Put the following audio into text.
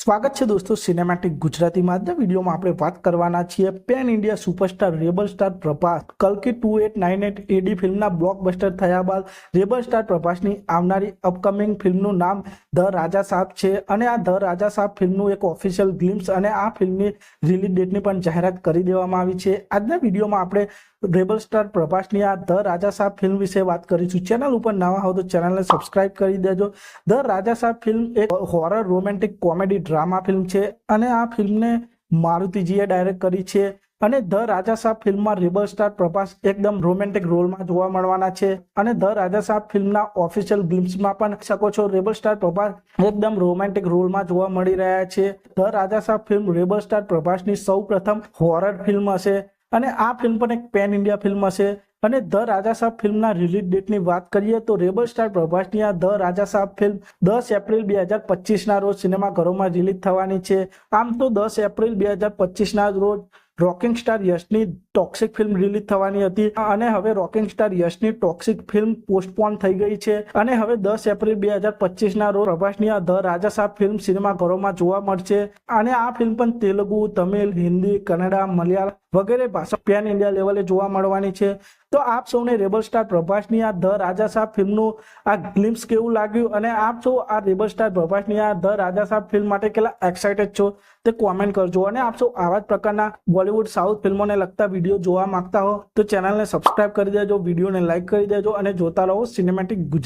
સ્વાગત છે દોસ્તો સિનેમેટિક ગુજરાતીમાં. આજના વિડીયોમાં આપણે વાત કરવાના છીએ pan India superstar rebel star Prabhas કલ્કી 2898 AD ફિલ્મના બ્લોકબસ્ટર થયા બાદ રેબલ સ્ટાર પ્રભાસની આવનારી અપકમિંગ ફિલ્મનું નામ ધ રાજા સાહેબ છે અને આ ધ રાજા સાહેબ ફિલ્મનું એક ઓફિશિયલ ગ્લિમ્સ અને આ ફિલ્મની રિલીઝ ડેટની પણ જાહેરાત કરી દેવામાં આવી છે. આજના વિડીયોમાં આપણે રેબલ સ્ટાર પ્રભાસની આ ધ રાજા સાહેબ ફિલ્મ વિશે વાત કરીશું. ચેનલ ઉપર નવા હો તો ચેનલને સબસ્ક્રાઇબ કરી દેજો. ધ રાજા સાહેબ ફિલ્મ એક horror romantic comedy drama film છે અને આ ફિલ્મને મારુતિજીએ ડાયરેક્ટ કરી છે અને ધ રાજા સાહેબ ફિલ્મમાં રેબલ સ્ટાર પ્રભાસ એકદમ રોમેન્ટિક રોલમાં જોવા મળવાના છે અને ધ રાજા સાહેબ ફિલ્મના ઓફિશિયલ ગ્લિમ્સમાં પણ શકો છો રેબલ સ્ટાર પ્રભાસ એકદમ રોમેન્ટિક રોલમાં જોવા મળી રહ્યા છે. ધ રાજા સાહેબ ફિલ્મ રેબલ સ્ટાર પ્રભાસની સૌ પ્રથમ હોરર ફિલ્મ હશે અને આ ફિલ્મ પણ એક પેન ઇન્ડિયા ફિલ્મ હશે. અને ધ રાજા સાહેબ ફિલ્મના રિલીઝ ડેટની વાત કરીએ તો રેબલ સ્ટાર પ્રભાસની આ ધ રાજા સાહેબ ફિલ્મ 10 એપ્રિલ 2025 ના રોજ સિનેમાઘરોમાં રિલીઝ થવાની છે. આમ તો 10 એપ્રિલ 2025 ના રોજ રોકિંગ સ્ટાર યશની ટોક્સિક ફિલ્મ રિલીઝ થવાની હતી અને હવે રોકિંગ સ્ટાર યશની ટોક્સિક ફિલ્મ પોસ્ટપોન થઈ ગઈ છે અને હવે 10 એપ્રિલ 2025 ના રોજ પ્રભાસની આ ધ રાજા સાહેબ ફિલ્મ સિનેમાઘરોમાં જોવા મળશે અને આ ફિલ્મ પણ તેલુગુ, તમિલ, હિન્દી, કન્નડા, મલયાલમ વગેરે ભાષા પેન ઇન્ડિયા લેવલે જોવા મળવાની છે. તો આપ સૌને રેબલ સ્ટાર પ્રભાસની આ ધ રાજા સાહેબ ફિલ્મનું આ ગ્લિમ્સ કેવું લાગ્યું અને આપ સૌ આ રેબલ સ્ટાર પ્રભાસની આ ધ રાજા સાહેબ ફિલ્મ માટે કેટલા એક્સાઇટેડ છો તે કોમેન્ટ કરજો. અને આપ સૌ આવા જ પ્રકારના બોલિવૂડ, સાઉથ ફિલ્મોને લગતા વિડીયો જોવા માંગતા હો તો ચેનલને સબસ્ક્રાઇબ કરી દેજો, વિડીયોને લાઇક કરી દેજો અને જોતા રહો સિનેમેટિક ગુજરાતી.